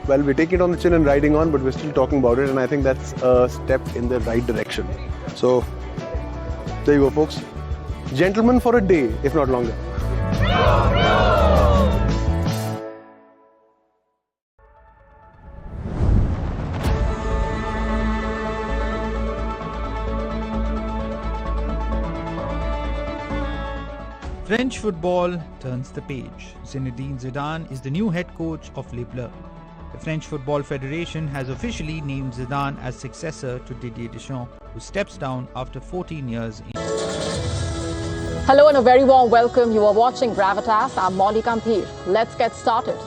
well, we're taking it on the chin and riding on, but we're still talking about it, and I think that's a step in the right direction. So, there you go, folks. Gentlemen for a day, if not longer. French football turns the page. Zinedine Zidane is the new head coach of Les Bleus. The French Football Federation has officially named Zidane as successor to Didier Deschamps, who steps down after 14 years in. Hello and a very warm welcome. You are watching Gravitas. I'm Molly Kampir. Let's get started.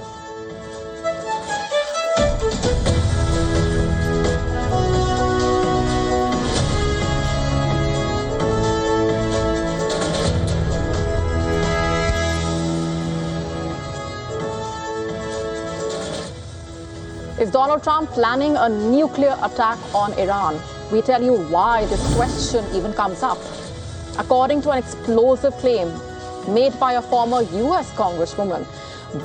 Is Donald Trump planning a nuclear attack on Iran? We tell you why this question even comes up. According to an explosive claim made by a former US Congresswoman,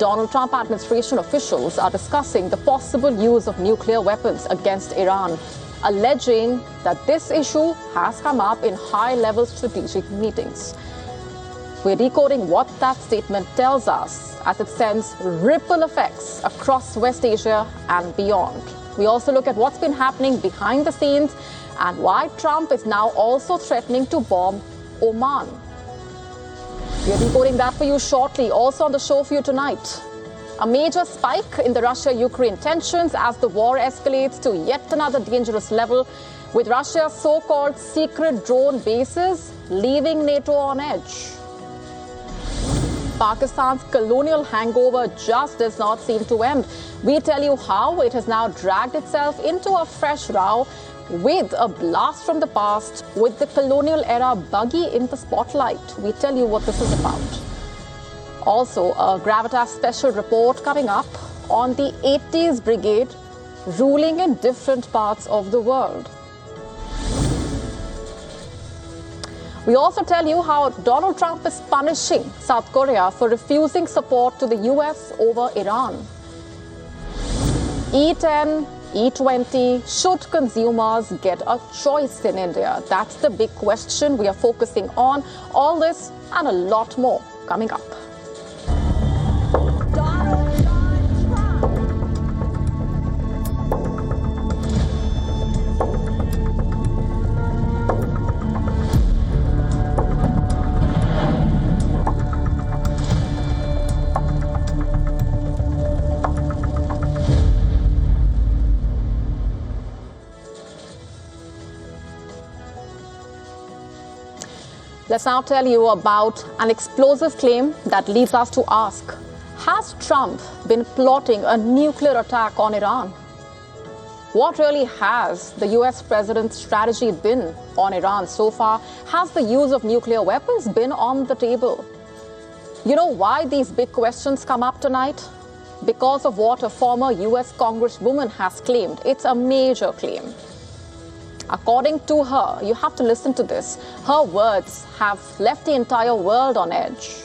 Donald Trump administration officials are discussing the possible use of nuclear weapons against Iran, alleging that this issue has come up in high-level strategic meetings. We're decoding what that statement tells us as it sends ripple effects across West Asia and beyond. We also look at what's been happening behind the scenes and why Trump is now also threatening to bomb Oman. We're decoding that for you shortly. Also on the show for you tonight, a major spike in the Russia-Ukraine tensions as the war escalates to yet another dangerous level, with Russia's so-called secret drone bases leaving NATO on edge. Pakistan's colonial hangover just does not seem to end. We tell you how it has now dragged itself into a fresh row with a blast from the past, with the colonial era buggy in the spotlight. We tell you what this is about. Also, a Gravitas special report coming up on the 80s brigade ruling in different parts of the world. We also tell you how Donald Trump is punishing South Korea for refusing support to the US over Iran. E10, E20, should consumers get a choice in India? That's the big question we are focusing on. All this and a lot more coming up. Let's now tell you about an explosive claim that leads us to ask, has Trump been plotting a nuclear attack on Iran? What really has the US president's strategy been on Iran so far? Has the use of nuclear weapons been on the table? You know why these big questions come up tonight? Because of what a former US Congresswoman has claimed. It's a major claim. According to her, you have to listen to this, her words have left the entire world on edge.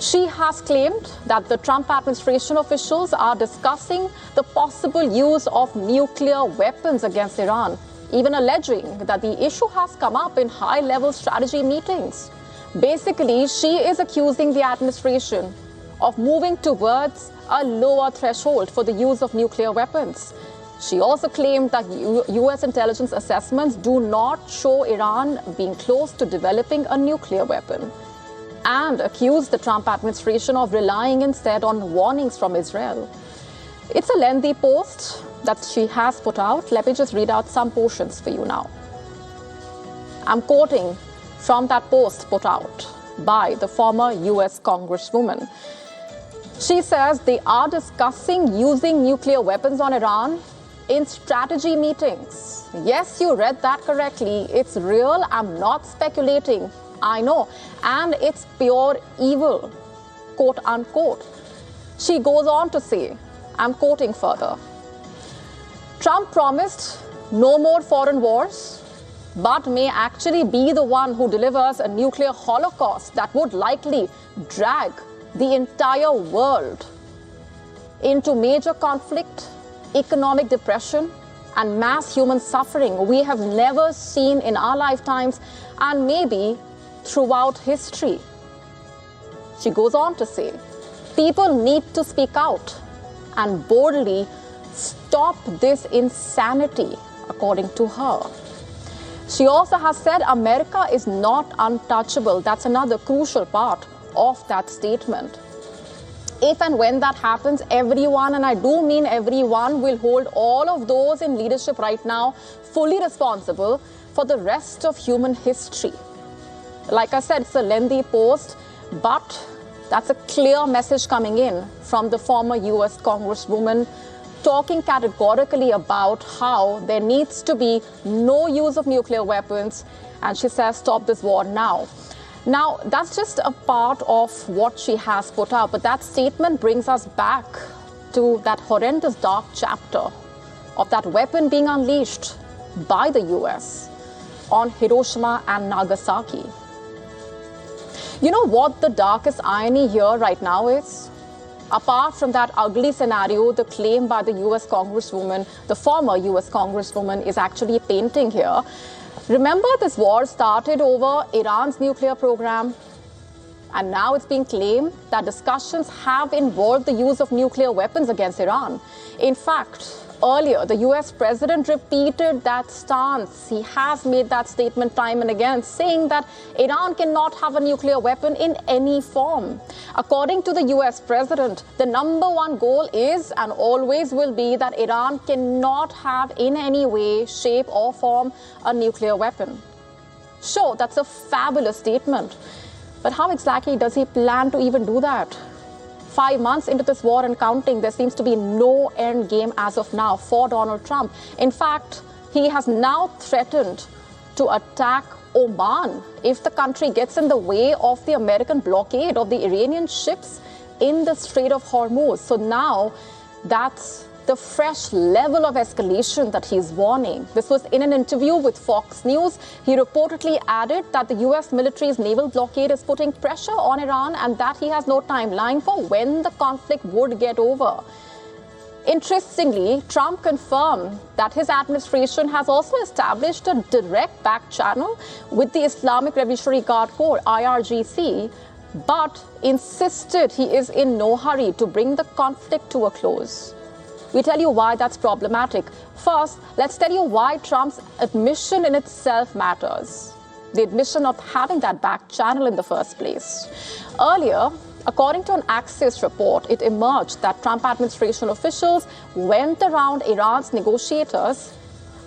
She has claimed that the Trump administration officials are discussing the possible use of nuclear weapons against Iran, even alleging that the issue has come up in high-level strategy meetings. Basically, she is accusing the administration of moving towards a lower threshold for the use of nuclear weapons. She also claimed that US intelligence assessments do not show Iran being close to developing a nuclear weapon, and accused the Trump administration of relying instead on warnings from Israel. It's a lengthy post that she has put out. Let me just read out some portions for you now. I'm quoting from that post put out by the former US Congresswoman. She says they are discussing using nuclear weapons on Iran in strategy meetings. Yes, you read that correctly. It's real. I'm not speculating. I know. And it's pure evil, quote unquote. She goes on to say, I'm quoting further, Trump promised no more foreign wars, but may actually be the one who delivers a nuclear holocaust that would likely drag the entire world into major conflict economic depression and mass human suffering we have never seen in our lifetimes and maybe throughout history. She goes on to say, people need to speak out and boldly stop this insanity, according to her. She also has said America is not untouchable. That's another crucial part of that statement. If and when that happens, everyone, and I do mean everyone, will hold all of those in leadership right now fully responsible for the rest of human history. Like I said, it's a lengthy post, but that's a clear message coming in from the former US Congresswoman, talking categorically about how there needs to be no use of nuclear weapons, and she says, stop this war now. Now, that's just a part of what she has put out, but that statement brings us back to that horrendous dark chapter of that weapon being unleashed by the US on Hiroshima and Nagasaki. You know what the darkest irony here right now is? Apart from that ugly scenario, the claim by the US Congresswoman, the former US Congresswoman, is actually painting here. Remember, this war started over Iran's nuclear program, and now it's being claimed that discussions have involved the use of nuclear weapons against Iran. In fact, earlier, the US president repeated that stance. He has made that statement time and again, saying that Iran cannot have a nuclear weapon in any form. According to the US president, the number one goal is and always will be that Iran cannot have in any way, shape or form a nuclear weapon. Sure, that's a fabulous statement. But how exactly does he plan to even do that? 5 months into this war and counting, there seems to be no end game as of now for Donald Trump. In fact, he has now threatened to attack Oman if the country gets in the way of the American blockade of the Iranian ships in the Strait of Hormuz. So now that's the fresh level of escalation that he's warning. This was in an interview with Fox News. He reportedly added that the US military's naval blockade is putting pressure on Iran and that he has no timeline for when the conflict would get over. Interestingly, Trump confirmed that his administration has also established a direct back channel with the Islamic Revolutionary Guard Corps, IRGC, but insisted he is in no hurry to bring the conflict to a close. We tell you why that's problematic. First, let's tell you why Trump's admission in itself matters. The admission of having that back channel in the first place. Earlier, according to an Axios report, it emerged that Trump administration officials went around Iran's negotiators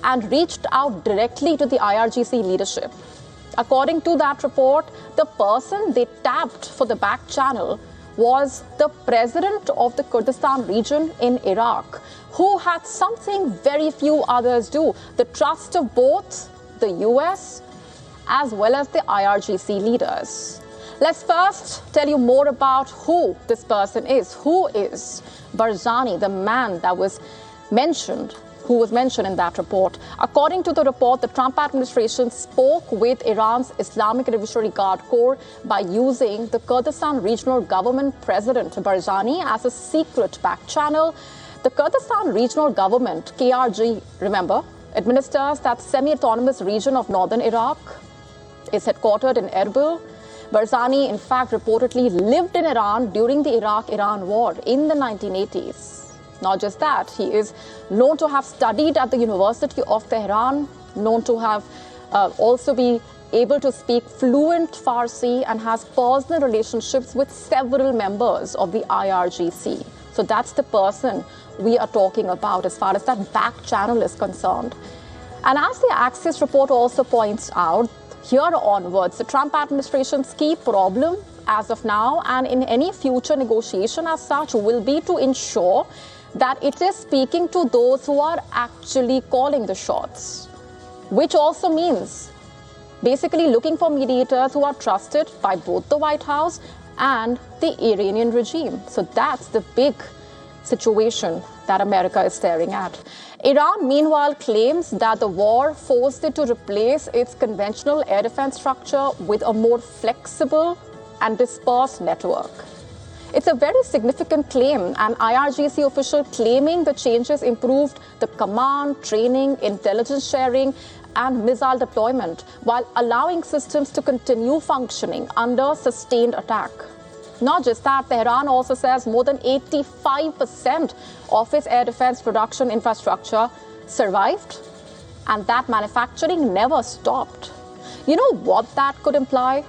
and reached out directly to the IRGC leadership. According to that report, the person they tapped for the back channel was the president of the Kurdistan region in Iraq, who had something very few others do, the trust of both the US as well as the IRGC leaders. Let's first tell you more about who this person is. Who is Barzani, the man that was mentioned, who was mentioned in that report? According to the report, the Trump administration spoke with Iran's Islamic Revolutionary Guard Corps by using the Kurdistan Regional Government President Barzani as a secret back channel. The Kurdistan Regional Government, KRG, remember, administers that semi-autonomous region of northern Iraq. It's headquartered in Erbil. Barzani, in fact, reportedly lived in Iran during the Iraq-Iran war in the 1980s. Not just that, he is known to have studied at the University of Tehran, known to have also be able to speak fluent Farsi and has personal relationships with several members of the IRGC. So that's the person we are talking about as far as that back channel is concerned. And as the Axios report also points out, here onwards, the Trump administration's key problem as of now and in any future negotiation as such will be to ensure that it is speaking to those who are actually calling the shots, which also means basically looking for mediators who are trusted by both the White House and the Iranian regime. So that's the big situation that America is staring at. Iran, meanwhile, claims that the war forced it to replace its conventional air defense structure with a more flexible and dispersed network. It's a very significant claim, an IRGC official claiming the changes improved the command, training, intelligence sharing, and missile deployment, while allowing systems to continue functioning under sustained attack. Not just that, Tehran also says more than 85% of its air defense production infrastructure survived, and that manufacturing never stopped. You know what that could imply?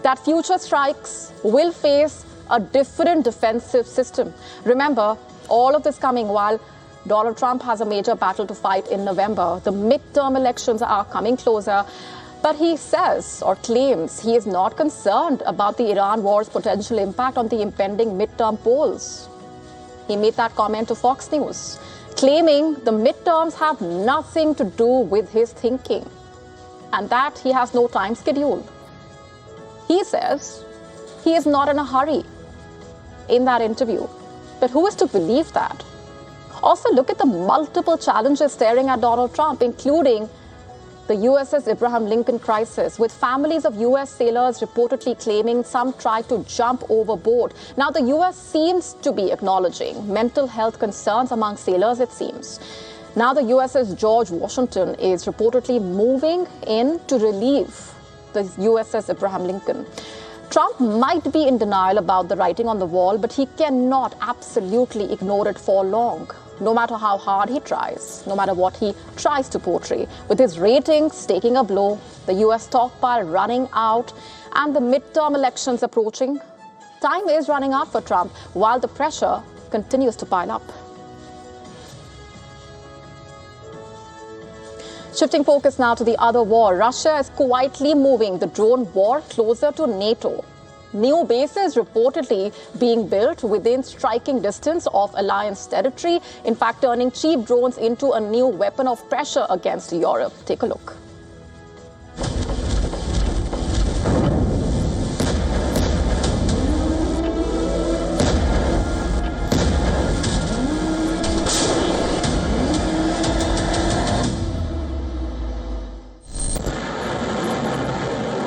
That future strikes will face a different defensive system. Remember, all of this coming while Donald Trump has a major battle to fight in November. The midterm elections are coming closer, but he says or claims he is not concerned about the Iran war's potential impact on the impending midterm polls. He made that comment to Fox News, claiming the midterms have nothing to do with his thinking and that he has no time schedule. He says he is not in a hurry in that interview. But who is to believe that? Also, look at the multiple challenges staring at Donald Trump, including the USS Abraham Lincoln crisis, with families of US sailors reportedly claiming some tried to jump overboard. Now, the US seems to be acknowledging mental health concerns among sailors, it seems. Now, the USS George Washington is reportedly moving in to relieve the USS Abraham Lincoln. Trump might be in denial about the writing on the wall, but he cannot absolutely ignore it for long, no matter how hard he tries, no matter what he tries to portray. With his ratings taking a blow, the US stockpile running out, and the midterm elections approaching, time is running out for Trump while the pressure continues to pile up. Shifting focus now to the other war, Russia is quietly moving the drone war closer to NATO. New bases reportedly being built within striking distance of alliance territory, in fact turning cheap drones into a new weapon of pressure against Europe. Take a look.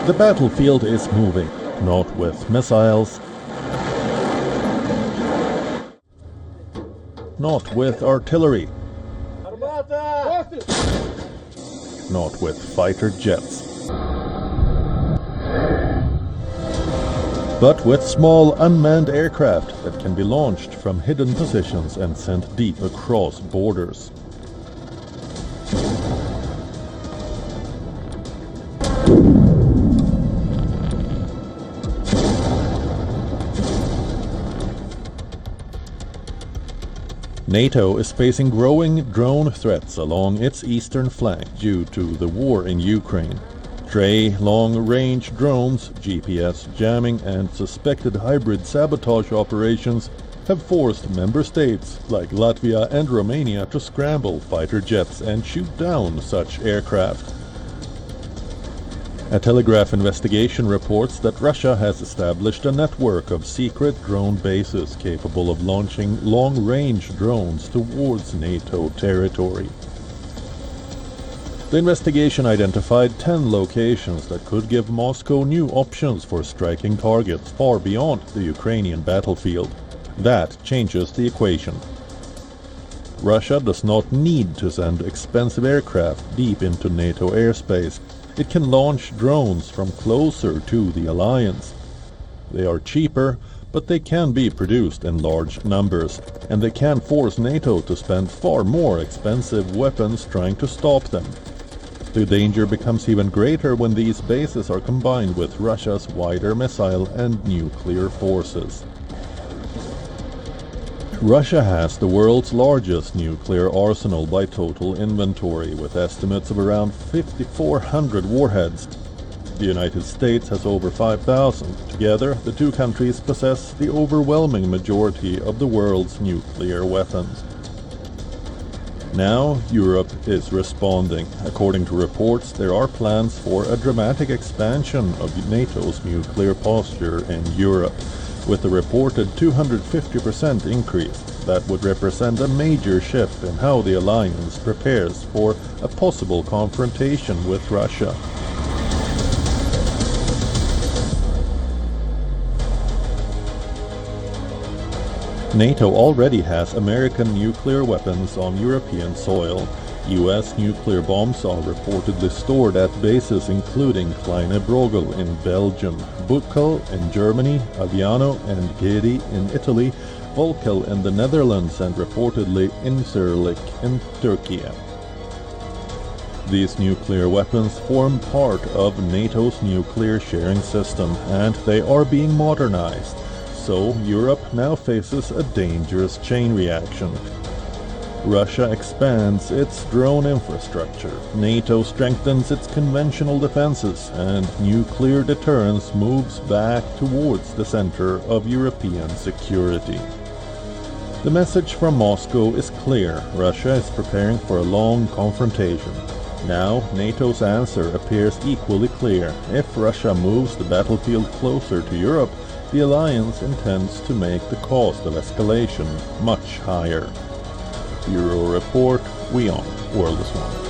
The battlefield is moving, not with missiles, not with artillery, not with fighter jets, but with small unmanned aircraft that can be launched from hidden positions and sent deep across borders. NATO is facing growing drone threats along its eastern flank due to the war in Ukraine. Stray, long-range drones, GPS jamming and suspected hybrid sabotage operations have forced member states like Latvia and Romania to scramble fighter jets and shoot down such aircraft. A Telegraph investigation reports that Russia has established a network of secret drone bases capable of launching long-range drones towards NATO territory. The investigation identified 10 locations that could give Moscow new options for striking targets far beyond the Ukrainian battlefield. That changes the equation. Russia does not need to send expensive aircraft deep into NATO airspace. It can launch drones from closer to the alliance. They are cheaper, but they can be produced in large numbers, and they can force NATO to spend far more expensive weapons trying to stop them. The danger becomes even greater when these bases are combined with Russia's wider missile and nuclear forces. Russia has the world's largest nuclear arsenal by total inventory, with estimates of around 5,400 warheads. The United States has over 5,000. Together, the two countries possess the overwhelming majority of the world's nuclear weapons. Now, Europe is responding. According to reports, there are plans for a dramatic expansion of NATO's nuclear posture in Europe. With a reported 250% increase, that would represent a major shift in how the alliance prepares for a possible confrontation with Russia. NATO already has American nuclear weapons on European soil. US nuclear bombs are reportedly stored at bases including Kleine Brogel in Belgium, Buchel in Germany, Aviano and Gedi in Italy, Volkel in the Netherlands and reportedly Incirlik in Turkey. These nuclear weapons form part of NATO's nuclear sharing system and they are being modernized. So Europe now faces a dangerous chain reaction. Russia expands its drone infrastructure, NATO strengthens its conventional defenses, and nuclear deterrence moves back towards the center of European security. The message from Moscow is clear. Russia is preparing for a long confrontation. Now, NATO's answer appears equally clear. If Russia moves the battlefield closer to Europe, the alliance intends to make the cost of escalation much higher. Bureau Report, WION World is One.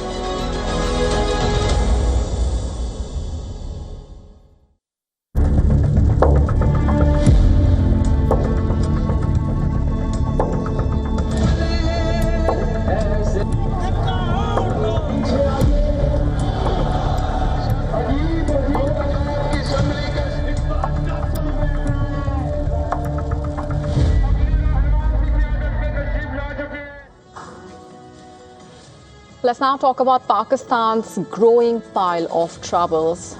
Let's now talk about Pakistan's growing pile of troubles.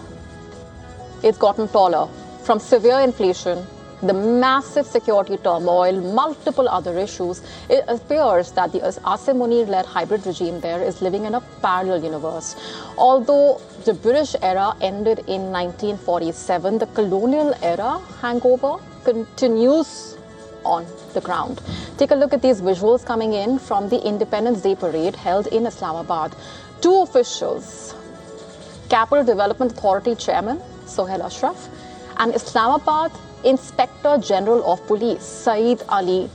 It's gotten taller. From severe inflation, the massive security turmoil, multiple other issues, it appears that the Asim Munir-led hybrid regime there is living in a parallel universe. Although the British era ended in 1947, the colonial era hangover continues on the ground. Take a look at these visuals coming in from the Independence Day parade held in Islamabad. Two officials, Capital Development Authority Chairman Sohail Ashraf and Islamabad Inspector General of Police Saeed Ali,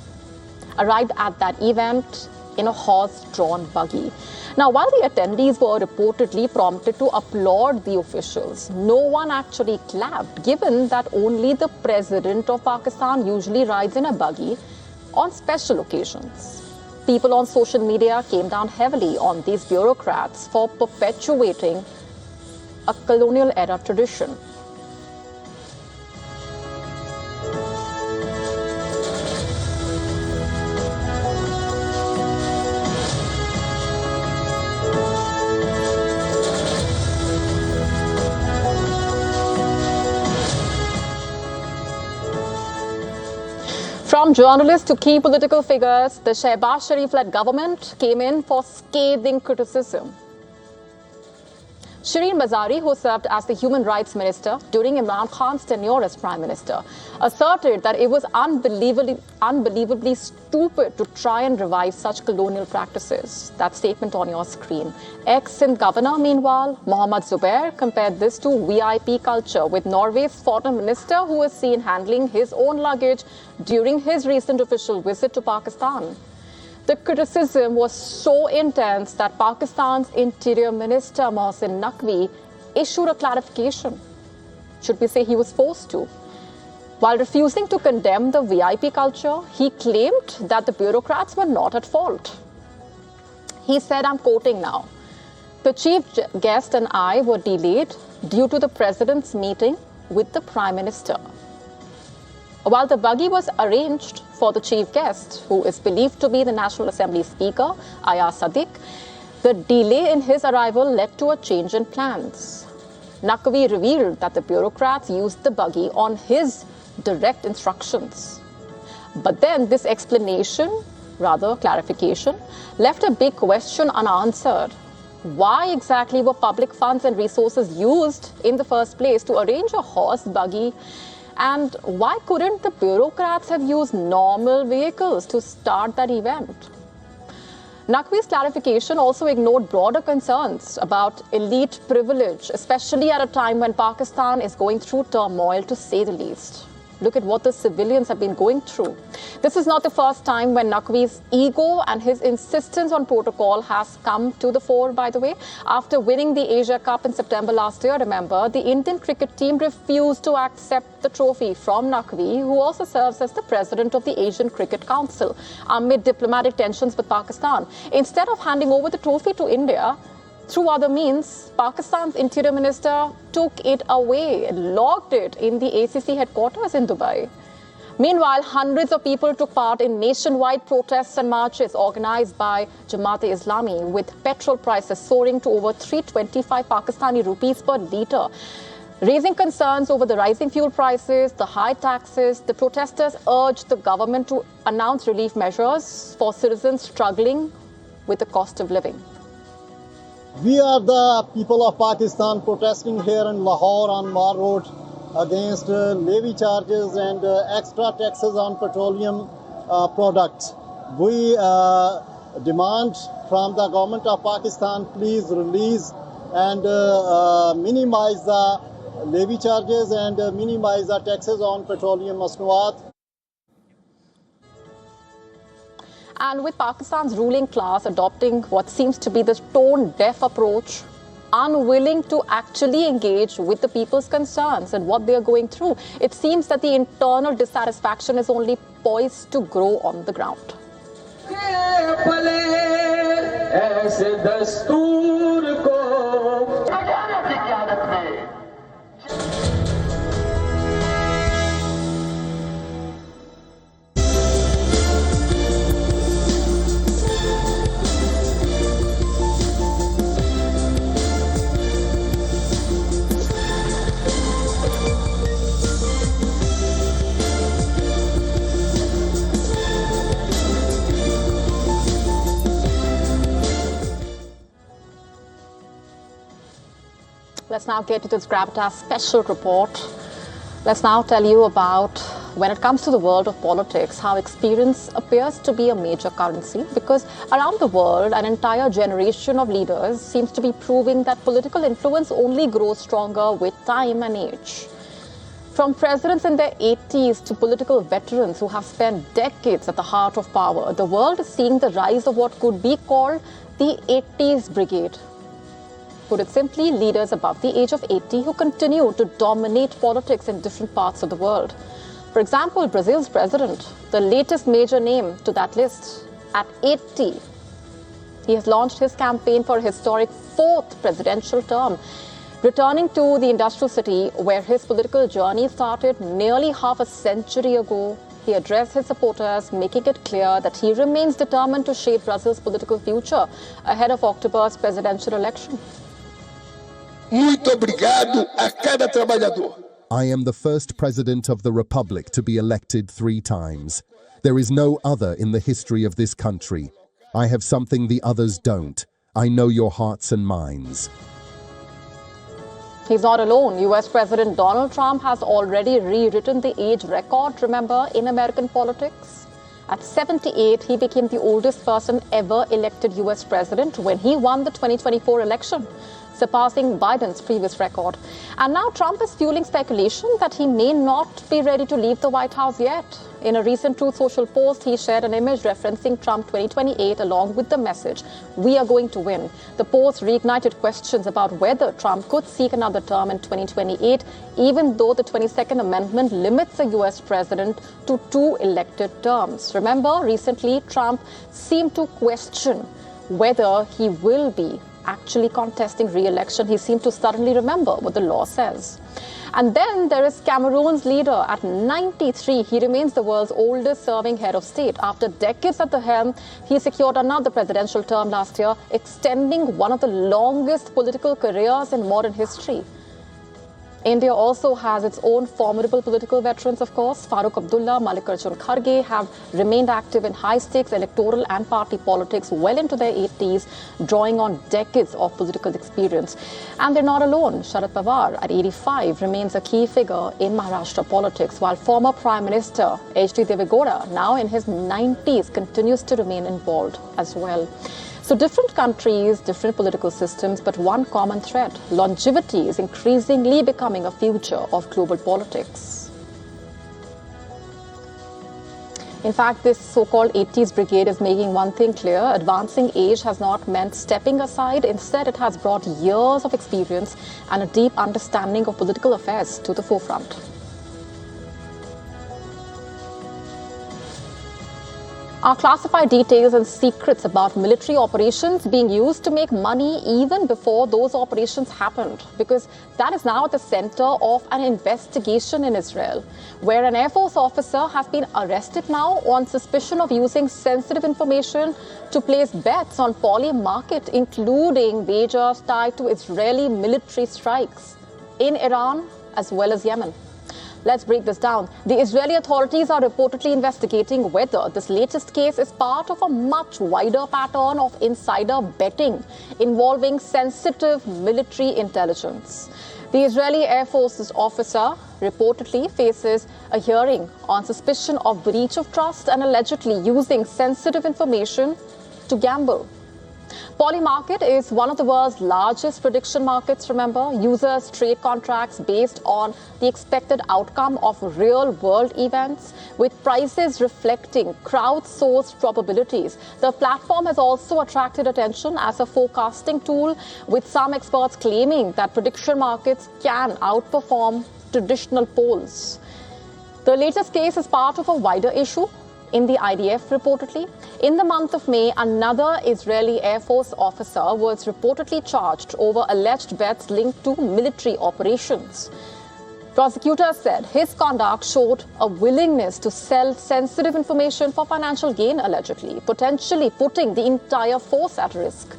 arrived at that event in a horse-drawn buggy. Now, while the attendees were reportedly prompted to applaud the officials, no one actually clapped, given that only the President of Pakistan usually rides in a buggy on special occasions. People on social media came down heavily on these bureaucrats for perpetuating a colonial era tradition. From journalists to key political figures, the Shehbaz Sharif-led government came in for scathing criticism. Shireen Mazari, who served as the Human Rights Minister during Imran Khan's tenure as Prime Minister, asserted that it was unbelievably stupid to try and revive such colonial practices. That statement on your screen. Ex-Sindh Governor, meanwhile, Mohammad Zubair, compared this to VIP culture, with Norway's foreign minister who was seen handling his own luggage during his recent official visit to Pakistan. The criticism was so intense that Pakistan's Interior Minister Mohsin Naqvi issued a clarification. Should we say he was forced to? While refusing to condemn the VIP culture, he claimed that the bureaucrats were not at fault. He said, I'm quoting now, "The chief guest and I were delayed due to the president's meeting with the Prime Minister." While the buggy was arranged for the chief guest, who is believed to be the National Assembly Speaker, Ayaz Sadiq, the delay in his arrival led to a change in plans. Naqvi revealed that the bureaucrats used the buggy on his direct instructions. But then this clarification, left a big question unanswered. Why exactly were public funds and resources used in the first place to arrange a horse buggy? And why couldn't the bureaucrats have used normal vehicles to start that event? Naqvi's clarification also ignored broader concerns about elite privilege, especially at a time when Pakistan is going through turmoil, to say the least. Look at what the civilians have been going through. This is not the first time when Naqvi's ego and his insistence on protocol has come to the fore, by the way. After winning the Asia Cup in September last year, remember, the Indian cricket team refused to accept the trophy from Naqvi, who also serves as the president of the Asian Cricket Council, amid diplomatic tensions with Pakistan. Instead of handing over the trophy to India, through other means, Pakistan's interior minister took it away and locked it in the ACC headquarters in Dubai. Meanwhile, hundreds of people took part in nationwide protests and marches organized by Jamaat-e-Islami, with petrol prices soaring to over 325 Pakistani rupees per litre. Raising concerns over the rising fuel prices, the high taxes, the protesters urged the government to announce relief measures for citizens struggling with the cost of living. We are the people of Pakistan protesting here in Lahore on Mar Road against levy charges and extra taxes on petroleum products. We demand from the government of Pakistan, please release and minimize the levy charges and minimize the taxes on petroleum masnuat. And with Pakistan's ruling class adopting what seems to be the tone-deaf approach, unwilling to actually engage with the people's concerns and what they are going through, it seems that the internal dissatisfaction is only poised to grow on the ground. Let's now get to this Gravitas special report. Let's now tell you about, when it comes to the world of politics, how experience appears to be a major currency, because around the world, an entire generation of leaders seems to be proving that political influence only grows stronger with time and age. From presidents in their 80s to political veterans who have spent decades at the heart of power, the world is seeing the rise of what could be called the 80s brigade. Put it simply, leaders above the age of 80 who continue to dominate politics in different parts of the world. For example, Brazil's president, the latest major name to that list, at 80. He has launched his campaign for a historic fourth presidential term, returning to the industrial city where his political journey started nearly half a century ago. He addressed his supporters, making it clear that he remains determined to shape Brazil's political future ahead of October's presidential election. Muito obrigado a cada trabalhador. I am the first president of the Republic to be elected 3 times. There is no other in the history of this country. I have something the others don't. I know your hearts and minds. He's not alone. US President Donald Trump has already rewritten the age record, remember, in American politics. At 78, he became the oldest person ever elected US president when he won the 2024 election, surpassing Biden's previous record. And now Trump is fueling speculation that he may not be ready to leave the White House yet. In a recent Truth Social post, he shared an image referencing Trump 2028 along with the message, "We are going to win." The post reignited questions about whether Trump could seek another term in 2028, even though the 22nd Amendment limits a US president to 2 elected terms. Remember, recently Trump seemed to question whether he will be actually contesting re-election. He seemed to suddenly remember what the law says. And then there is Cameroon's leader at 93. He remains the world's oldest serving head of state. After decades at the helm, he secured another presidential term last year, extending one of the longest political careers in modern history. India also has its own formidable political veterans, of course. Farooq Abdullah, Mallikarjun Kharge have remained active in high-stakes electoral and party politics well into their 80s, drawing on decades of political experience. And they're not alone. Sharad Pawar, at 85, remains a key figure in Maharashtra politics, while former Prime Minister H.D. Deve Gowda, now in his 90s, continues to remain involved as well. So different countries, different political systems, but one common thread: longevity is increasingly becoming a feature of global politics. In fact, this so-called 80s brigade is making one thing clear: advancing age has not meant stepping aside. Instead, it has brought years of experience and a deep understanding of political affairs to the forefront. Are classified details and secrets about military operations being used to make money even before those operations happened? Because that is now at the center of an investigation in Israel, where an Air Force officer has been arrested now on suspicion of using sensitive information to place bets on poly market, including wagers tied to Israeli military strikes in Iran as well as Yemen. Let's break this down. The Israeli authorities are reportedly investigating whether this latest case is part of a much wider pattern of insider betting involving sensitive military intelligence. The Israeli Air Force's officer reportedly faces a hearing on suspicion of breach of trust and allegedly using sensitive information to gamble. Polymarket is one of the world's largest prediction markets, remember. Users trade contracts based on the expected outcome of real-world events, with prices reflecting crowdsourced probabilities. The platform has also attracted attention as a forecasting tool, with some experts claiming that prediction markets can outperform traditional polls. The latest case is part of a wider issue in the IDF, reportedly. In the month of May, another Israeli Air Force officer was reportedly charged over alleged bets linked to military operations. Prosecutors said his conduct showed a willingness to sell sensitive information for financial gain, allegedly, potentially putting the entire force at risk.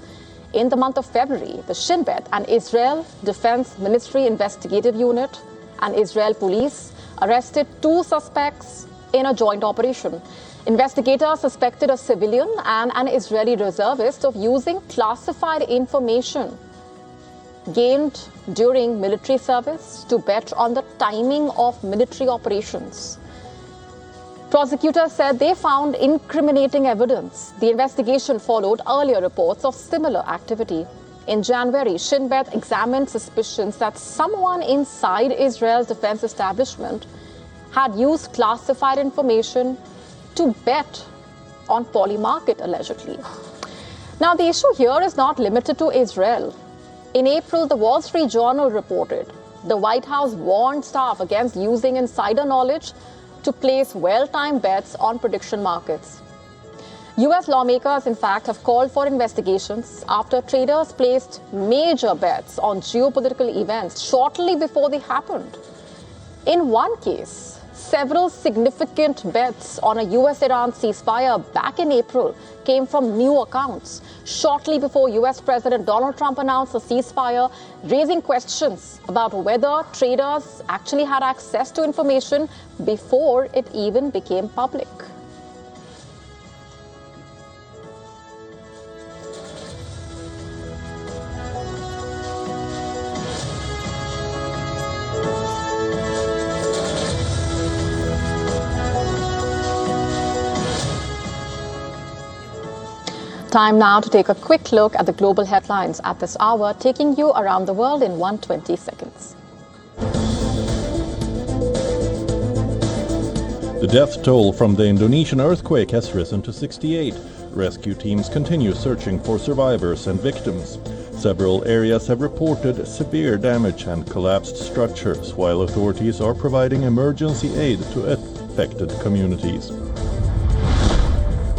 In the month of February, the Shin Bet, an Israel Defense Ministry investigative unit, and Israel police arrested 2 suspects in a joint operation. Investigators suspected a civilian and an Israeli reservist of using classified information gained during military service to bet on the timing of military operations. Prosecutors said they found incriminating evidence. The investigation followed earlier reports of similar activity. In January, Shin Bet examined suspicions that someone inside Israel's defense establishment had used classified information to bet on Polymarket, allegedly. Now, the issue here is not limited to Israel. In April, the Wall Street Journal reported the White House warned staff against using insider knowledge to place well-timed bets on prediction markets. US lawmakers, in fact, have called for investigations after traders placed major bets on geopolitical events shortly before they happened. In one case, several significant bets on a US-Iran ceasefire back in April came from new accounts shortly before US President Donald Trump announced a ceasefire, raising questions about whether traders actually had access to information before it even became public. Time now to take a quick look at the global headlines at this hour, taking you around the world in 120 seconds. The death toll from the Indonesian earthquake has risen to 68. Rescue teams continue searching for survivors and victims. Several areas have reported severe damage and collapsed structures, while authorities are providing emergency aid to affected communities.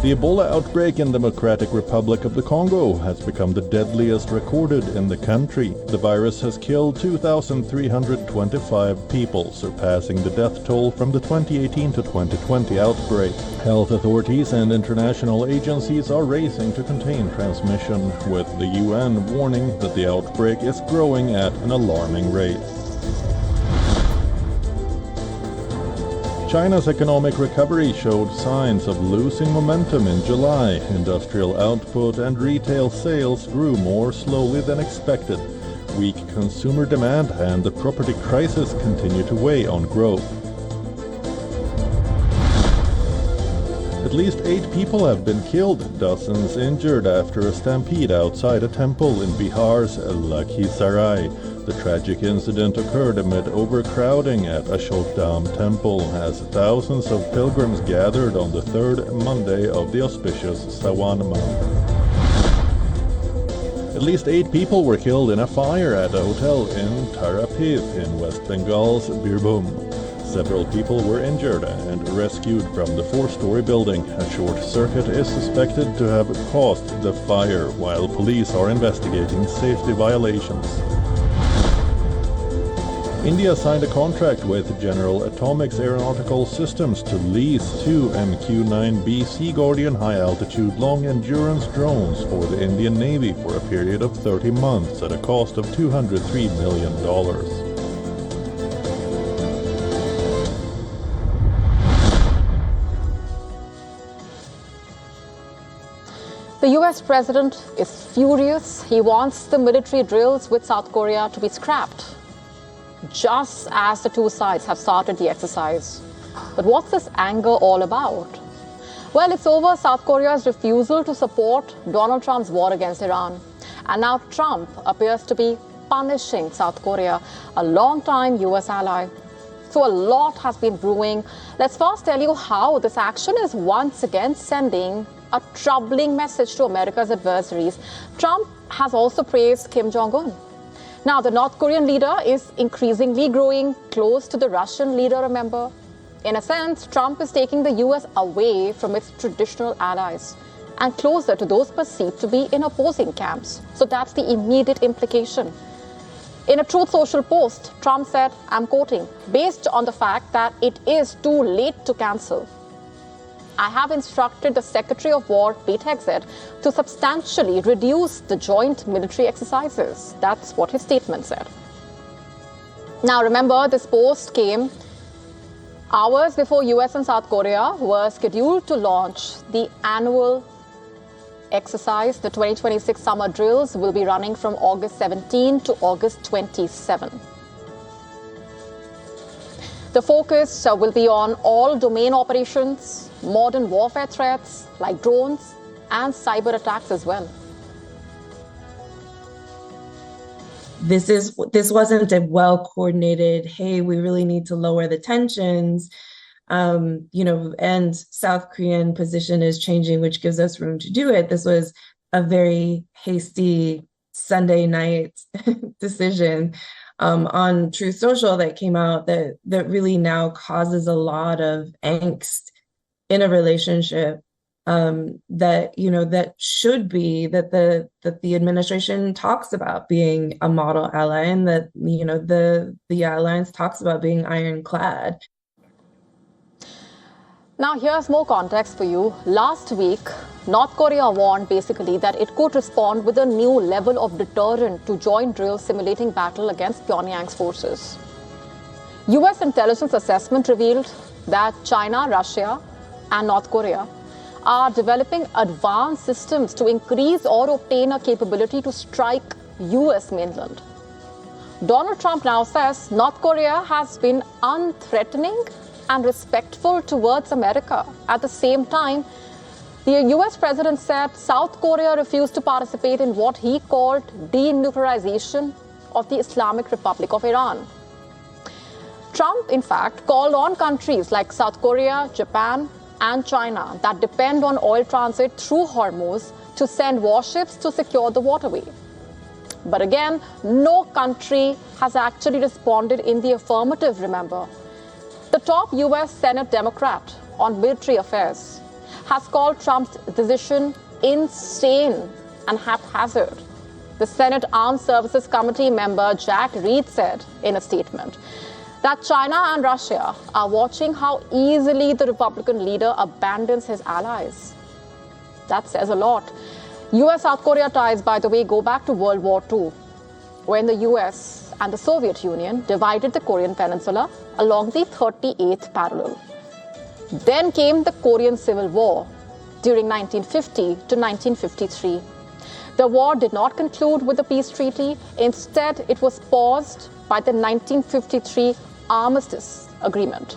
The Ebola outbreak in Democratic Republic of the Congo has become the deadliest recorded in the country. The virus has killed 2,325 people, surpassing the death toll from the 2018 to 2020 outbreak. Health authorities and international agencies are racing to contain transmission, with the UN warning that the outbreak is growing at an alarming rate. China's economic recovery showed signs of losing momentum in July. Industrial output and retail sales grew more slowly than expected. Weak consumer demand and the property crisis continue to weigh on growth. The At least 8 people have been killed, dozens injured after a stampede outside a temple in Bihar's Lakhisarai. The tragic incident occurred amid overcrowding at Ashokdam temple as thousands of pilgrims gathered on the third Monday of the auspicious Sawan month. At least 8 people were killed in a fire at a hotel in Tarapith in West Bengal's Birbhum. Several people were injured and rescued from the 4-story building. A short circuit is suspected to have caused the fire, while police are investigating safety violations. India signed a contract with General Atomics Aeronautical Systems to lease 2 MQ-9B Sea Guardian high-altitude long-endurance drones for the Indian Navy for a period of 30 months at a cost of $203 million. The US president is furious. He wants the military drills with South Korea to be scrapped, just as the two sides have started the exercise. But what's this anger all about? Well, it's over South Korea's refusal to support Donald Trump's war against Iran. And now Trump appears to be punishing South Korea, a long-time US ally. So a lot has been brewing. Let's first tell you how this action is once again sending a troubling message to America's adversaries. Trump has also praised Kim Jong-un. Now, the North Korean leader is increasingly growing close to the Russian leader, remember? In a sense, Trump is taking the US away from its traditional allies and closer to those perceived to be in opposing camps. So that's the immediate implication. In a Truth Social post, Trump said, I'm quoting, based on the fact that it is too late to cancel, I have instructed the Secretary of War, Pete Hegseth, to substantially reduce the joint military exercises. That's what his statement said. Now, remember, this post came hours before US and South Korea were scheduled to launch the annual exercise. The 2026 summer drills will be running from August 17 to August 27. The focus will be on all domain operations, modern warfare threats like drones and cyber attacks as well. This wasn't a well-coordinated, hey, we really need to lower the tensions, and South Korean position is changing, which gives us room to do it. This was a very hasty Sunday night decision on Truth Social that came out that really now causes a lot of angst in a relationship that should be that the administration talks about being a model ally, and that the alliance talks about being ironclad. Now here's more context for you. Last week, North Korea warned basically that it could respond with a new level of deterrent to joint drills simulating battle against Pyongyang's forces. US intelligence assessment revealed that China, Russia, and North Korea are developing advanced systems to increase or obtain a capability to strike US mainland. Donald Trump now says North Korea has been unthreatening and respectful towards America. At the same time, the US president said South Korea refused to participate in what he called denuclearization of the Islamic Republic of Iran. Trump, in fact, called on countries like South Korea, Japan, and China that depend on oil transit through Hormuz to send warships to secure the waterway. But again, no country has actually responded in the affirmative, remember. The top US Senate Democrat on military affairs has called Trump's decision insane and haphazard. The Senate Armed Services Committee member Jack Reed said in a statement that China and Russia are watching how easily the Republican leader abandons his allies. That says a lot. US-South Korea ties, by the way, go back to World War II, when the US and the Soviet Union divided the Korean Peninsula along the 38th parallel. Then came the Korean Civil War during 1950 to 1953. The war did not conclude with the peace treaty. Instead, it was paused by the 1953 Armistice Agreement.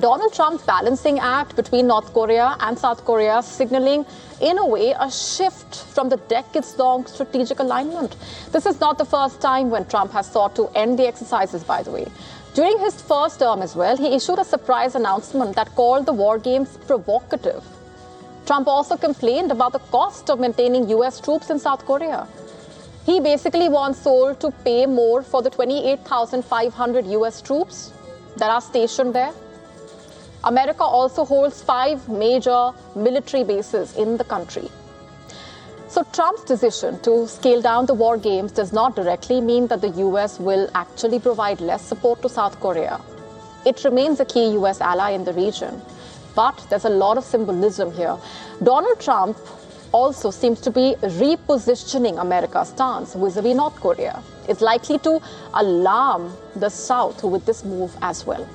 Donald Trump's balancing act between North Korea and South Korea, signaling, in a way, a shift from the decades-long strategic alignment. This is not the first time when Trump has sought to end the exercises, by the way. During his first term as well, he issued a surprise announcement that called the war games provocative. Trump also complained about the cost of maintaining US troops in South Korea. He basically wants Seoul to pay more for the 28,500 US troops that are stationed there. America also holds 5 major military bases in the country. So Trump's decision to scale down the war games does not directly mean that the US will actually provide less support to South Korea. It remains a key US ally in the region. But there's a lot of symbolism here. Donald Trump also seems to be repositioning America's stance vis-a-vis North Korea. It's likely to alarm the South with this move as well.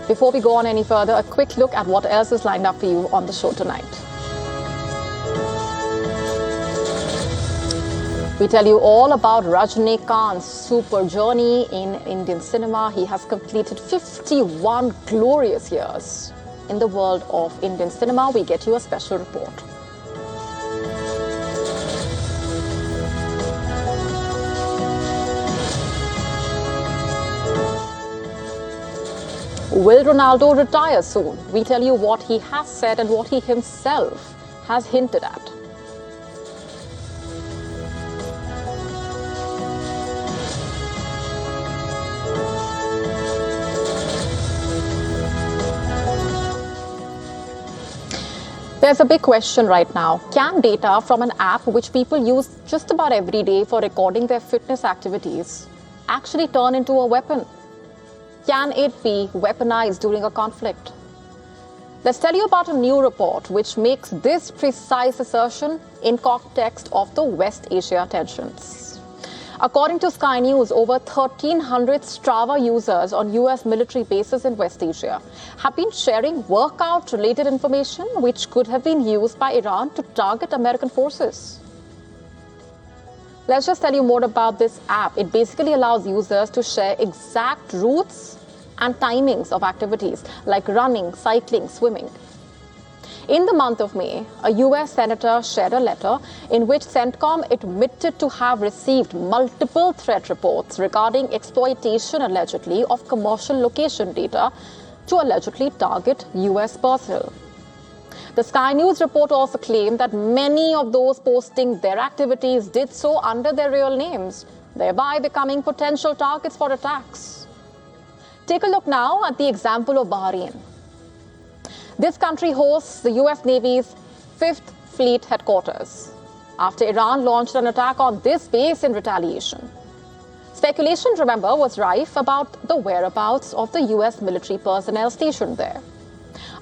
Before we go on any further, a quick look at what else is lined up for you on the show tonight. We tell you all about Rajinikanth's super journey in Indian cinema. He has completed 51 glorious years in the world of Indian cinema. We get you a special report. Will Ronaldo retire soon? We tell you what he has said and what he himself has hinted at. There's a big question right now. Can data from an app which people use just about every day for recording their fitness activities actually turn into a weapon? Can it be weaponized during a conflict? Let's tell you about a new report which makes this precise assertion in context of the West Asia tensions. According to Sky News, over 1,300 Strava users on US military bases in West Asia have been sharing workout-related information which could have been used by Iran to target American forces. Let's just tell you more about this app. It basically allows users to share exact routes and timings of activities like running, cycling, swimming. In the month of May, a US senator shared a letter in which CENTCOM admitted to have received multiple threat reports regarding exploitation allegedly of commercial location data to allegedly target US personnel. The Sky News report also claimed that many of those posting their activities did so under their real names, thereby becoming potential targets for attacks. Take a look now at the example of Bahrain. This country hosts the US Navy's 5th Fleet headquarters after Iran launched an attack on this base in retaliation. Speculation, remember, was rife about the whereabouts of the US military personnel stationed there.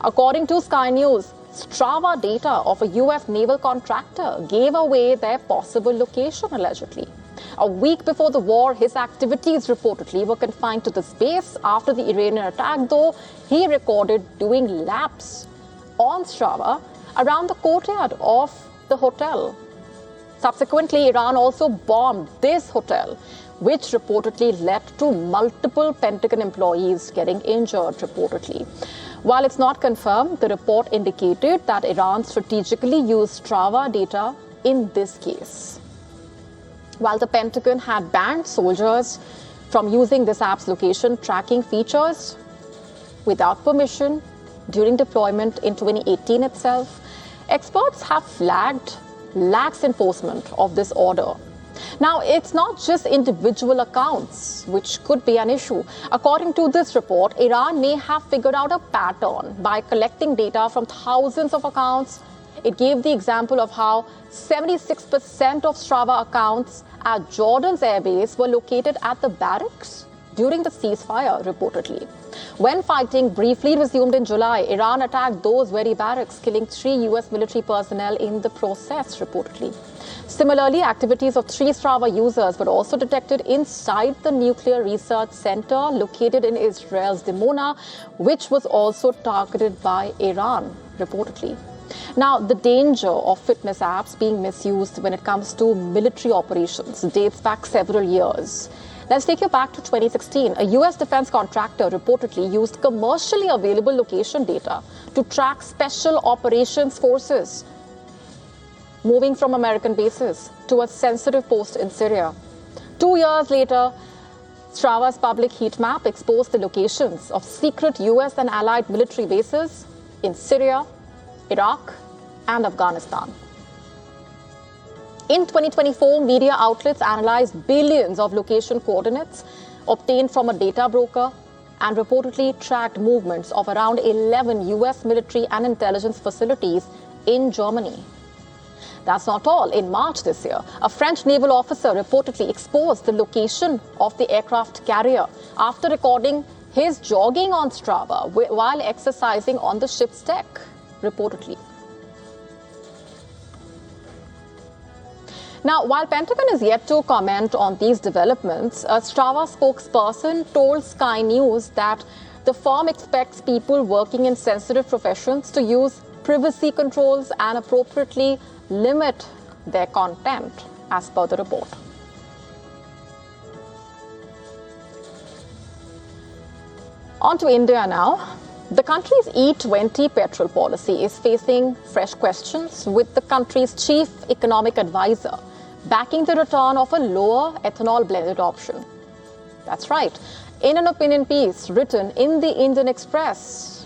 According to Sky News, Strava data of a US naval contractor gave away their possible location allegedly. A week before the war, his activities reportedly were confined to this base. After the Iranian attack, though, he recorded doing laps on Strava around the courtyard of the hotel. Subsequently, Iran also bombed this hotel, which reportedly led to multiple Pentagon employees getting injured, reportedly. While it's not confirmed, the report indicated that Iran strategically used Strava data in this case. While the Pentagon had banned soldiers from using this app's location tracking features without permission during deployment in 2018 itself, experts have flagged lax enforcement of this order. Now, it's not just individual accounts which could be an issue. According to this report, Iran may have figured out a pattern by collecting data from thousands of accounts. It gave the example of how 76% of Strava accounts at Jordan's airbase were located at the barracks during the ceasefire, reportedly. When fighting briefly resumed in July, Iran attacked those very barracks, killing 3 US military personnel in the process, reportedly. Similarly, activities of 3 Strava users were also detected inside the nuclear research center located in Israel's Dimona, which was also targeted by Iran, reportedly. Now, the danger of fitness apps being misused when it comes to military operations dates back several years. Let's take you back to 2016. A US defense contractor reportedly used commercially available location data to track special operations forces moving from American bases to a sensitive post in Syria. 2 years later, Strava's public heat map exposed the locations of secret US and allied military bases in Syria, Iraq, and Afghanistan. In 2024, media outlets analyzed billions of location coordinates obtained from a data broker and reportedly tracked movements of around 11 US military and intelligence facilities in Germany. That's not all. In March this year, a French naval officer reportedly exposed the location of the aircraft carrier after recording his jogging on Strava while exercising on the ship's deck, reportedly. Now, while Pentagon is yet to comment on these developments, a Strava spokesperson told Sky News that the firm expects people working in sensitive professions to use privacy controls and appropriately limit their content, as per the report. On to India now. The country's E20 petrol policy is facing fresh questions, with the country's chief economic advisor backing the return of a lower ethanol blended option. That's right. In an opinion piece written in the Indian Express,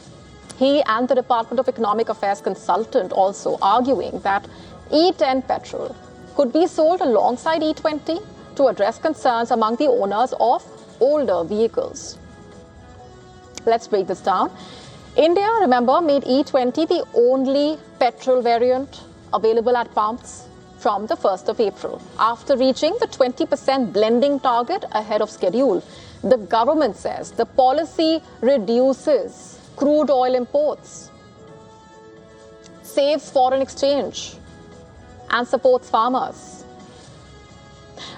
he and the Department of Economic Affairs consultant also arguing that E10 petrol could be sold alongside E20 to address concerns among the owners of older vehicles. Let's break this down. India, remember, made E20 the only petrol variant available at pumps from the 1st of April. After reaching the 20% blending target ahead of schedule, the government says the policy reduces crude oil imports, saves foreign exchange, and supports farmers.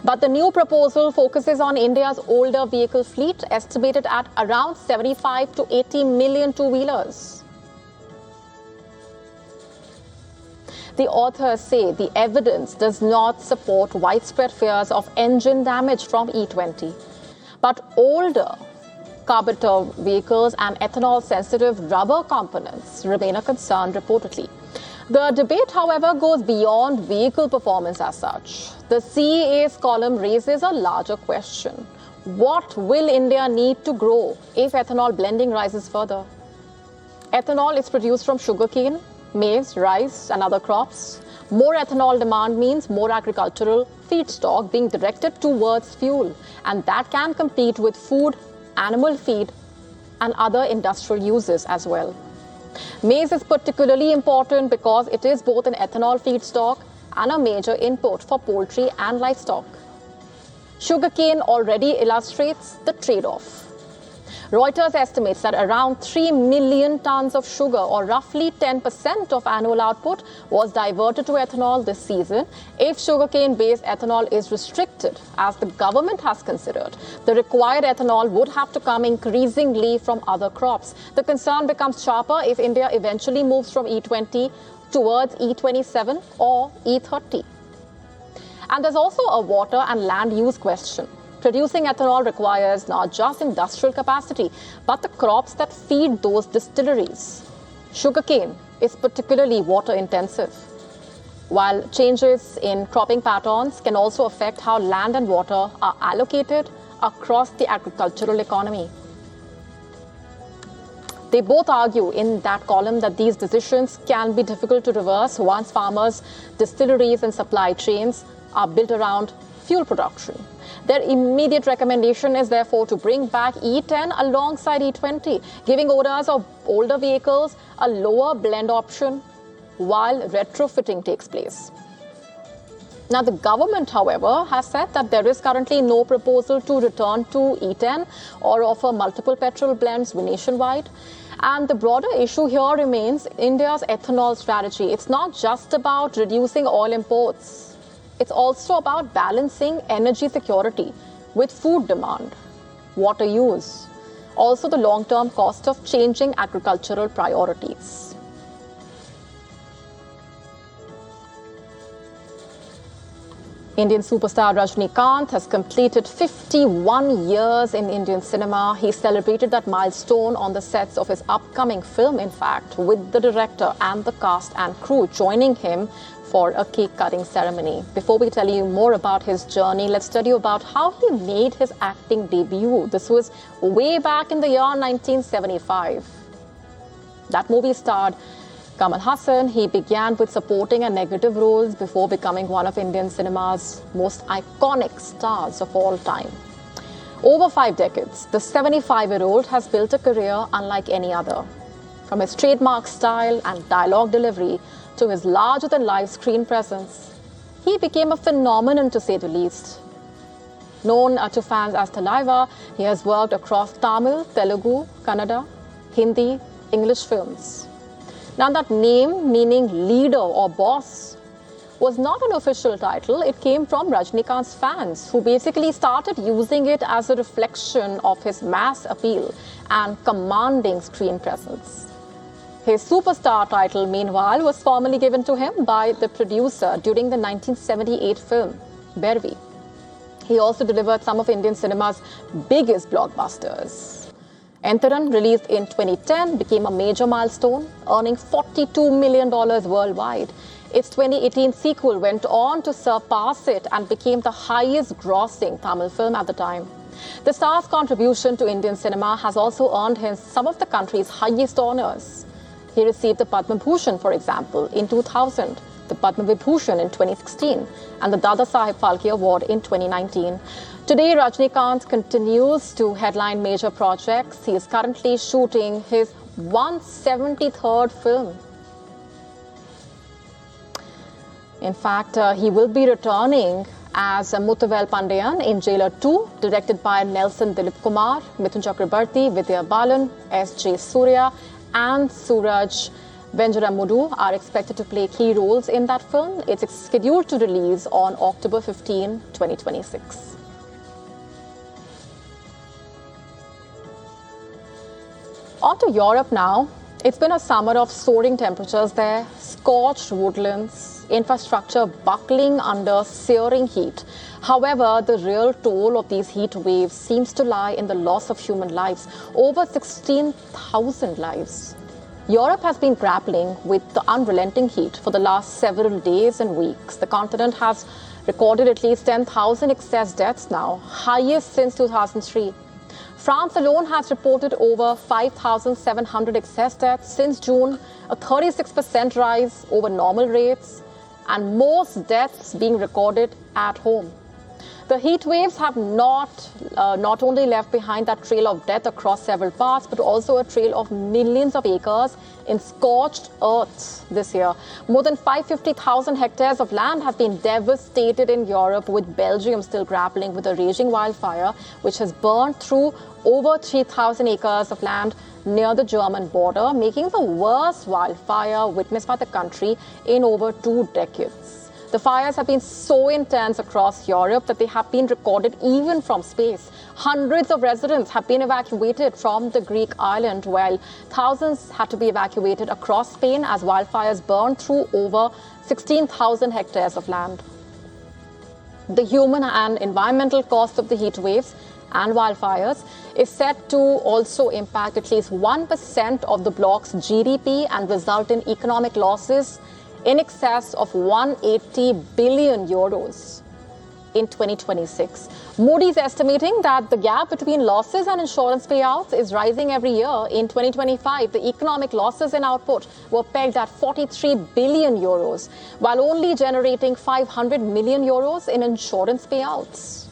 But the new proposal focuses on India's older vehicle fleet, estimated at around 75 to 80 million two-wheelers. The authors say the evidence does not support widespread fears of engine damage from E20, but older carburetor vehicles and ethanol-sensitive rubber components remain a concern, reportedly. The debate, however, goes beyond vehicle performance as such. The CEA's column raises a larger question. What will India need to grow if ethanol blending rises further? Ethanol is produced from sugarcane, maize, rice, and other crops. More ethanol demand means more agricultural feedstock being directed towards fuel, and that can compete with food, animal feed, and other industrial uses as well. Maize is particularly important because it is both an ethanol feedstock and a major input for poultry and livestock. Sugarcane already illustrates the trade-off. Reuters estimates that around 3 million tons of sugar, or roughly 10% of annual output, was diverted to ethanol this season. If sugarcane-based ethanol is restricted, as the government has considered, the required ethanol would have to come increasingly from other crops. The concern becomes sharper if India eventually moves from E20 towards E27 or E30. And there's also a water and land use question. Producing ethanol requires not just industrial capacity, but the crops that feed those distilleries. Sugarcane is particularly water intensive, while changes in cropping patterns can also affect how land and water are allocated across the agricultural economy. They both argue in that column that these decisions can be difficult to reverse once farmers, distilleries, and supply chains are built around fuel production. Their immediate recommendation is therefore to bring back E10 alongside E20, giving owners of older vehicles a lower blend option while retrofitting takes place. Now, the government, however, has said that there is currently no proposal to return to E10 or offer multiple petrol blends nationwide. And the broader issue here remains India's ethanol strategy. It's not just about reducing oil imports. It's also about balancing energy security with food demand, water use, also the long-term cost of changing agricultural priorities. Indian superstar Rajinikanth has completed 51 years in Indian cinema. He celebrated that milestone on the sets of his upcoming film, in fact, with the director and the cast and crew joining him for a cake-cutting ceremony. Before we tell you more about his journey, let's tell you about how he made his acting debut. This was way back in the year 1975. That movie starred Kamal Haasan. He began with supporting and negative roles before becoming one of Indian cinema's most iconic stars of all time. Over 5 decades, the 75-year-old has built a career unlike any other. From his trademark style and dialogue delivery to his larger-than-life screen presence, he became a phenomenon, to say the least. Known to fans as Thalaiva, he has worked across Tamil, Telugu, Kannada, Hindi, English films. Now, that name, meaning leader or boss, was not an official title. It came from Rajinikanth's fans, who basically started using it as a reflection of his mass appeal and commanding screen presence. His superstar title, meanwhile, was formally given to him by the producer during the 1978 film, Bervi. He also delivered some of Indian cinema's biggest blockbusters. Entharan, released in 2010, became a major milestone, earning $42 million worldwide. Its 2018 sequel went on to surpass it and became the highest-grossing Tamil film at the time. The star's contribution to Indian cinema has also earned him some of the country's highest honors. He received the Padma Bhushan, for example, in 2000, the Padma Vibhushan in 2016, and the Dada Saheb Phalke Award in 2019. Today, Rajinikanth continues to headline major projects. He is currently shooting his 173rd film. In fact, he will be returning as Muthavel Pandian in Jailer 2, directed by Nelson Dilip Kumar, Mithun Chakrabarti, Vidya Balan, S.J. Surya, and Suraj Venjaramudu are expected to play key roles in that film. It's scheduled to release on October 15, 2026. On to Europe now. It's been a summer of soaring temperatures there, scorched woodlands, infrastructure buckling under searing heat. However, the real toll of these heat waves seems to lie in the loss of human lives, over 16,000 lives. Europe has been grappling with the unrelenting heat for the last several days and weeks. The continent has recorded at least 10,000 excess deaths now, highest since 2003. France alone has reported over 5,700 excess deaths since June, a 36% rise over normal rates, and most deaths being recorded at home. The heat waves have not only left behind that trail of death across several parts, but also a trail of millions of acres in scorched earth this year. More than 550,000 hectares of land have been devastated in Europe, with Belgium still grappling with a raging wildfire, which has burned through over 3,000 acres of land near the German border, making the worst wildfire witnessed by the country in over 2 decades. The fires have been so intense across Europe that they have been recorded even from space. Hundreds of residents have been evacuated from the Greek island, while thousands had to be evacuated across Spain as wildfires burned through over 16,000 hectares of land. The human and environmental cost of the heat waves and wildfires is set to also impact at least 1% of the bloc's GDP and result in economic losses in excess of 180 billion euros in 2026. Moody's estimating that the gap between losses and insurance payouts is rising every year. In 2025, the economic losses in output were pegged at 43 billion euros, while only generating 500 million euros in insurance payouts.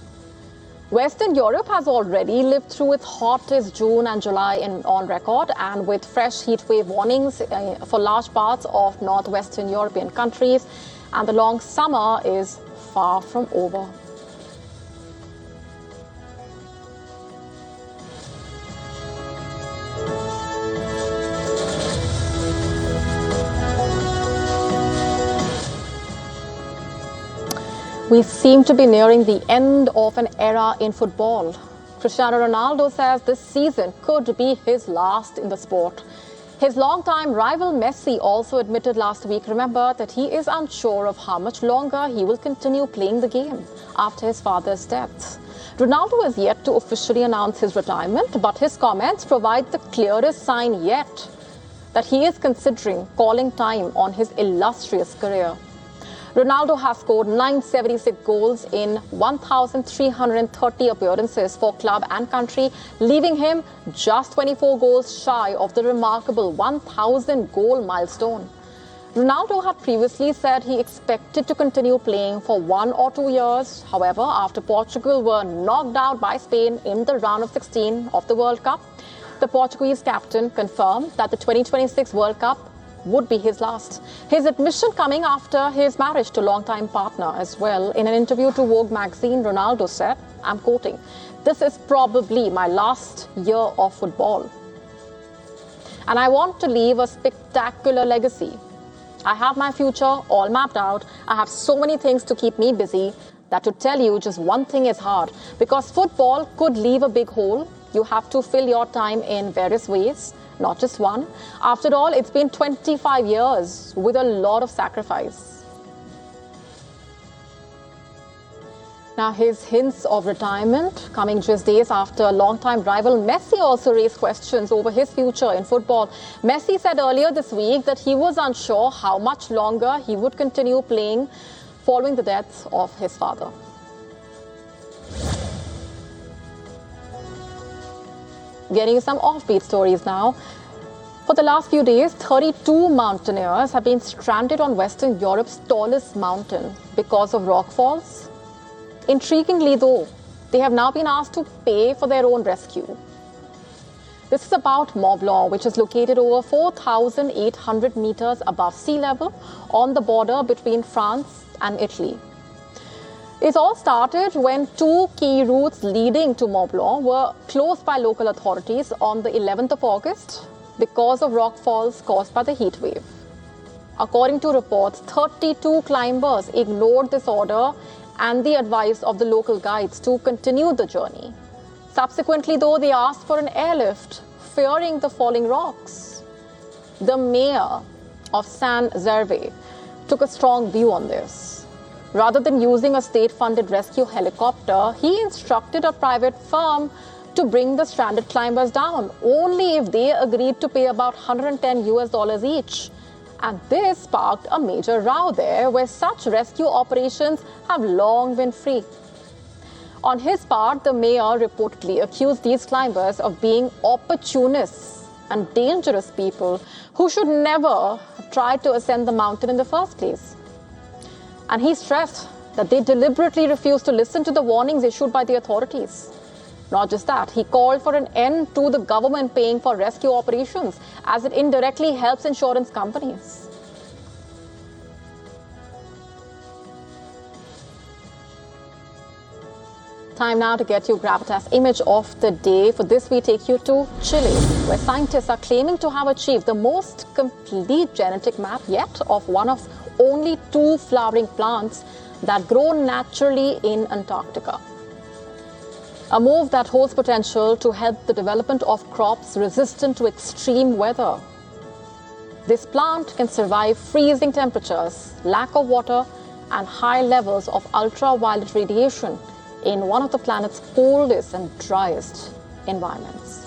Western Europe has already lived through its hottest June and July on record, and with fresh heat wave warnings for large parts of northwestern European countries, and the long summer is far from over. We seem to be nearing the end of an era in football. Cristiano Ronaldo says this season could be his last in the sport. His longtime rival Messi also admitted last week, remember, that he is unsure of how much longer he will continue playing the game after his father's death. Ronaldo is yet to officially announce his retirement, but his comments provide the clearest sign yet that he is considering calling time on his illustrious career. Ronaldo has scored 976 goals in 1,330 appearances for club and country, leaving him just 24 goals shy of the remarkable 1,000 goal milestone. Ronaldo had previously said he expected to continue playing for 1 or 2 years. However, after Portugal were knocked out by Spain in the round of 16 of the World Cup, the Portuguese captain confirmed that the 2026 World Cup would be his last. His admission coming after his marriage to longtime partner as well. In an interview to Vogue magazine, Ronaldo said, I'm quoting, "This is probably my last year of football. And I want to leave a spectacular legacy. I have my future all mapped out. I have so many things to keep me busy that to tell you just one thing is hard, because football could leave a big hole. You have to fill your time in various ways, not just one. After all, it's been 25 years with a lot of sacrifice." Now, his hints of retirement coming just days after longtime rival Messi also raised questions over his future in football. Messi said earlier this week that he was unsure how much longer he would continue playing following the death of his father. Getting you some offbeat stories now. For the last few days, 32 mountaineers have been stranded on Western Europe's tallest mountain because of rockfalls. Intriguingly though, they have now been asked to pay for their own rescue. This is about Mont Blanc, which is located over 4,800 meters above sea level on the border between France and Italy. It all started when 2 key routes leading to Mont Blanc were closed by local authorities on the 11th of August because of rockfalls caused by the heatwave. According to reports, 32 climbers ignored this order and the advice of the local guides to continue the journey. Subsequently, though, they asked for an airlift, fearing the falling rocks. The mayor of Saint-Gervais took a strong view on this. Rather than using a state-funded rescue helicopter, he instructed a private firm to bring the stranded climbers down, only if they agreed to pay about $110 each. And this sparked a major row there, where such rescue operations have long been free. On his part, the mayor reportedly accused these climbers of being opportunists and dangerous people who should never have tried to ascend the mountain in the first place. And he stressed that they deliberately refused to listen to the warnings issued by the authorities. Not just that, he called for an end to the government paying for rescue operations, as it indirectly helps insurance companies. Time now to get you Gravitas image of the day. For this, we take you to Chile, where scientists are claiming to have achieved the most complete genetic map yet of one of only 2 flowering plants that grow naturally in Antarctica. A move that holds potential to help the development of crops resistant to extreme weather. This plant can survive freezing temperatures, lack of water, and high levels of ultraviolet radiation in one of the planet's coldest and driest environments.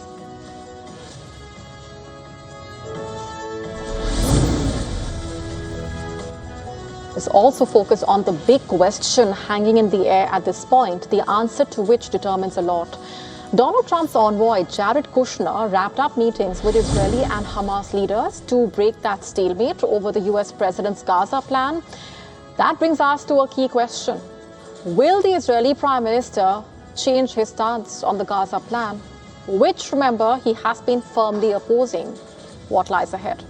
Is also focused on the big question hanging in the air at this point, the answer to which determines a lot. Donald Trump's envoy, Jared Kushner, wrapped up meetings with Israeli and Hamas leaders to break that stalemate over the US president's Gaza plan. That brings us to a key question. Will the Israeli Prime Minister change his stance on the Gaza plan, which, remember, he has been firmly opposing? What lies ahead?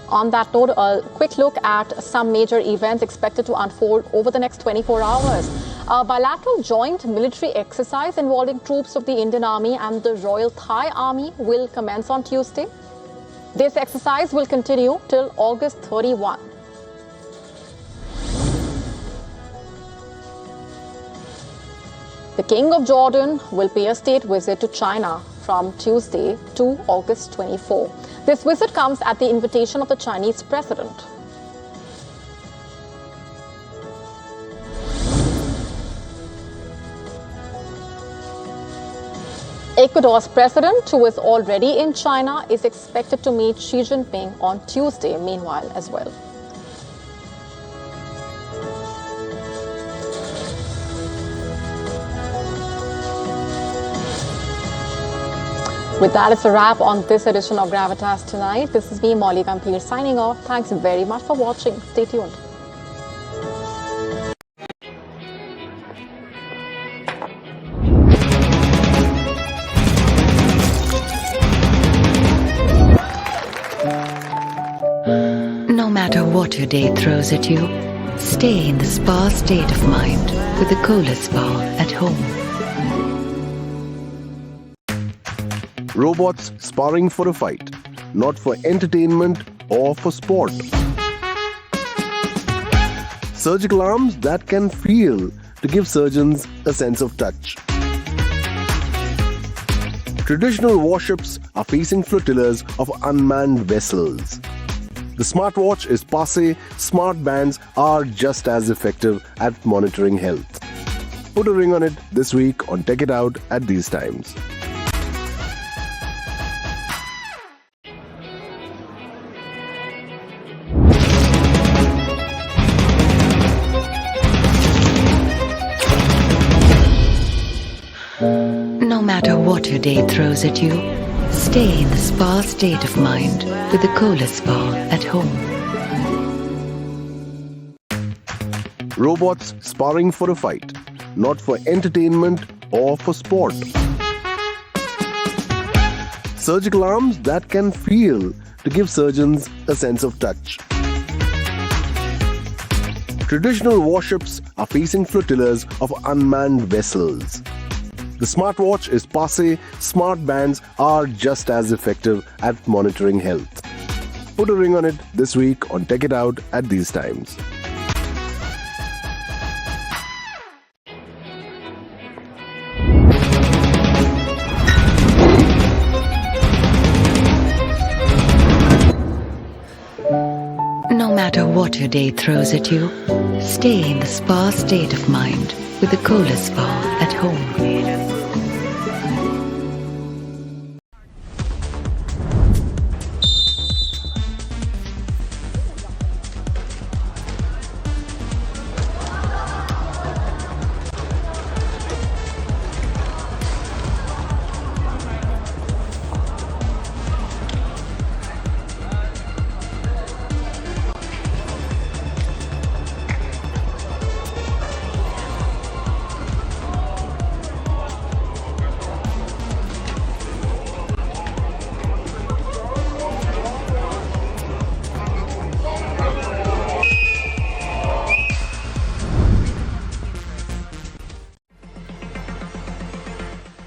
On that note, a quick look at some major events expected to unfold over the next 24 hours. A bilateral joint military exercise involving troops of the Indian Army and the Royal Thai Army will commence on Tuesday. This exercise will continue till August 31. The King of Jordan will pay a state visit to China from Tuesday to August 24. This visit comes at the invitation of the Chinese president. Ecuador's president, who is already in China, is expected to meet Xi Jinping on Tuesday, meanwhile, as well. With that, it's a wrap on this edition of Gravitas Tonight. This is me, Molly Gampir, signing off. Thanks very much for watching. Stay tuned. No matter what your day throws at you, stay in the spa state of mind with the Cola Spa at home. Robots sparring for a fight, not for entertainment or for sport. Surgical arms that can feel to give surgeons a sense of touch. Traditional warships are facing flotillas of unmanned vessels. The smartwatch is passé, smart bands are just as effective at monitoring health. Put a ring on it this week on Take It Out at these times. No matter what your day throws at you, stay in the spa state of mind with the Cola Spa at home. Robots sparring for a fight, not for entertainment or for sport. Surgical arms that can feel to give surgeons a sense of touch. Traditional warships are facing flotillas of unmanned vessels. The smartwatch is passé, smart bands are just as effective at monitoring health. Put a ring on it this week on Take It Out at these times. No matter what your day throws at you, stay in the spa state of mind with the Cola Spa at home.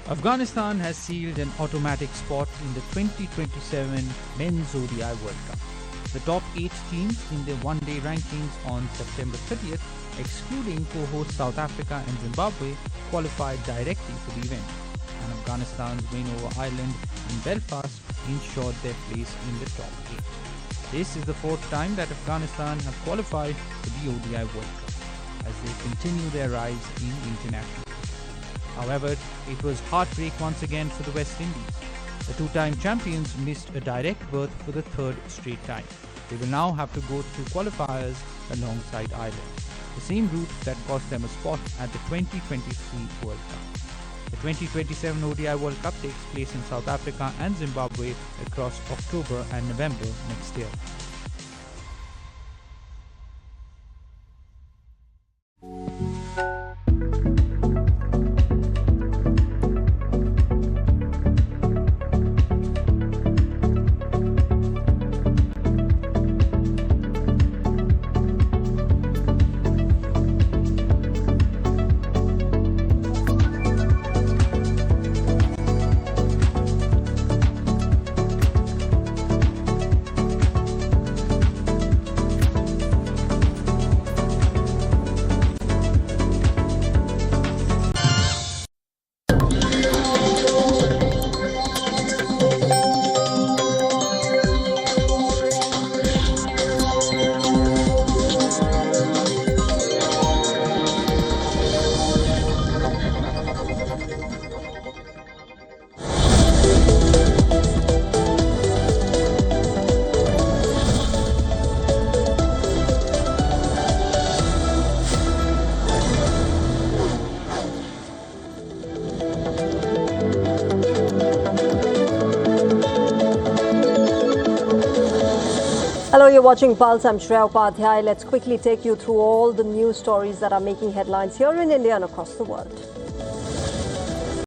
Afghanistan has sealed an automatic spot in the 2027 Men's ODI World Cup. The top 8 teams in the one-day rankings on September 30th, excluding co-hosts South Africa and Zimbabwe, qualified directly for the event, and Afghanistan's win over Ireland in Belfast ensured their place in the top 8. This is the 4th time that Afghanistan have qualified for the ODI World Cup, as they continue their rise in international. However, it was heartbreak once again for the West Indies. The two-time champions missed a direct berth for the 3rd straight time. They will now have to go through qualifiers alongside Ireland, the same route that cost them a spot at the 2023 World Cup. The 2027 ODI World Cup takes place in South Africa and Zimbabwe across October and November next year. Hello, you're watching Pulse. I'm Shreya Upadhyay. Let's quickly take you through all the news stories that are making headlines here in India and across the world.